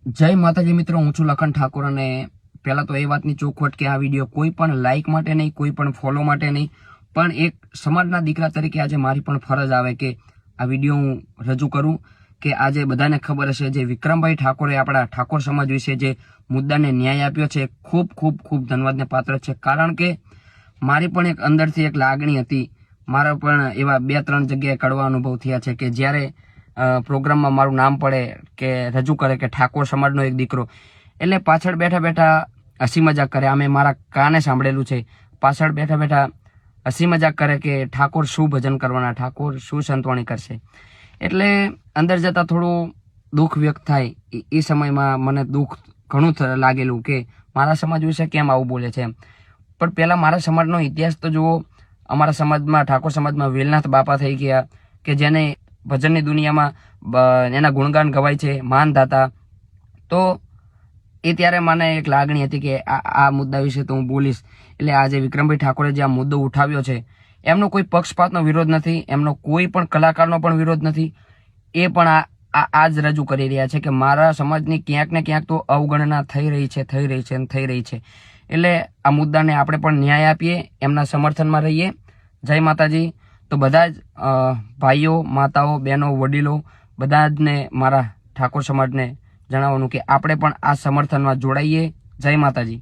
જય માતાજી મિત્રો, હું છું લખન ઠાકોર અને પહેલા તો એ વાતની ચોખવટ કે આ વિડીયો કોઈ પણ લાઇક માટે નહીં, કોઈ પણ ફોલો માટે નહીં, પણ એક સમાજના દીકરા તરીકે આજે મારી પણ ફરજ આવે કે આ વિડીયો હું રજૂ કરું કે આજે બધાને ખબર હશે જે વિક્રમભાઈ ઠાકોરે આપણા ઠાકોર સમાજ વિશે જે મુદ્દાને ન્યાય આપ્યો છે ખૂબ ખૂબ ખૂબ ધન્યવાદને પાત્ર છે। કારણ કે મારી પણ એક અંદરથી એક લાગણી હતી, મારા પણ એવા 2-3 જગ્યાએ કડવા અનુભવ થયા છે કે જ્યારે પ્રોગ્રામમાં મારું નામ પડે કે રજૂ કરે કે ઠાકોર સમાજનો એક દીકરો, એટલે પાછળ બેઠા બેઠા હસી મજાક કરે। અમે મારા કાને સાંભળેલું છે, પાછળ બેઠા બેઠા હસી મજાક કરે કે ઠાકોર શું ભજન કરવાના, ઠાકોર શું સંતવાણી કરશે। એટલે અંદર જતાં થોડું દુઃખ વ્યક્ત થાય। એ સમયમાં મને દુઃખ ઘણું લાગેલું કે મારા સમાજ વિશે કેમ આવું બોલે છે। પણ પહેલાં મારા સમાજનો ઇતિહાસ તો જુઓ। અમારા સમાજમાં ઠાકોર સમાજમાં વેલનાથ બાપા થઈ ગયા કે જેને ભજનની દુનિયામાં એના ગુણગાન ગવાય છે, માનદાતા। તો એ ત્યારે મને એક લાગણી હતી કે આ મુદ્દા વિશે તો હું બોલીશ। એટલે આજે વિક્રમભાઈ ઠાકોરે જે આ મુદ્દો ઉઠાવ્યો છે એમનો કોઈ પક્ષપાતનો વિરોધ નથી, એમનો કોઈ પણ કલાકારનો પણ વિરોધ નથી। એ પણ આ જ રજૂ કરી રહ્યા છે કે મારા સમાજની ક્યાંક ને ક્યાંક તો અવગણના થઈ રહી છે। એટલે આ મુદ્દાને આપણે પણ ન્યાય આપીએ, એમના સમર્થનમાં રહીએ। જય માતાજી। તો બધા જ ભાઈઓ, માતાઓ, બહેનો, વડીલો બધા જને મારા ઠાકોર સમાજને જણાવવાનું કે આપણે પણ આ સમર્થનમાં જોડાઈએ। જય માતાજી।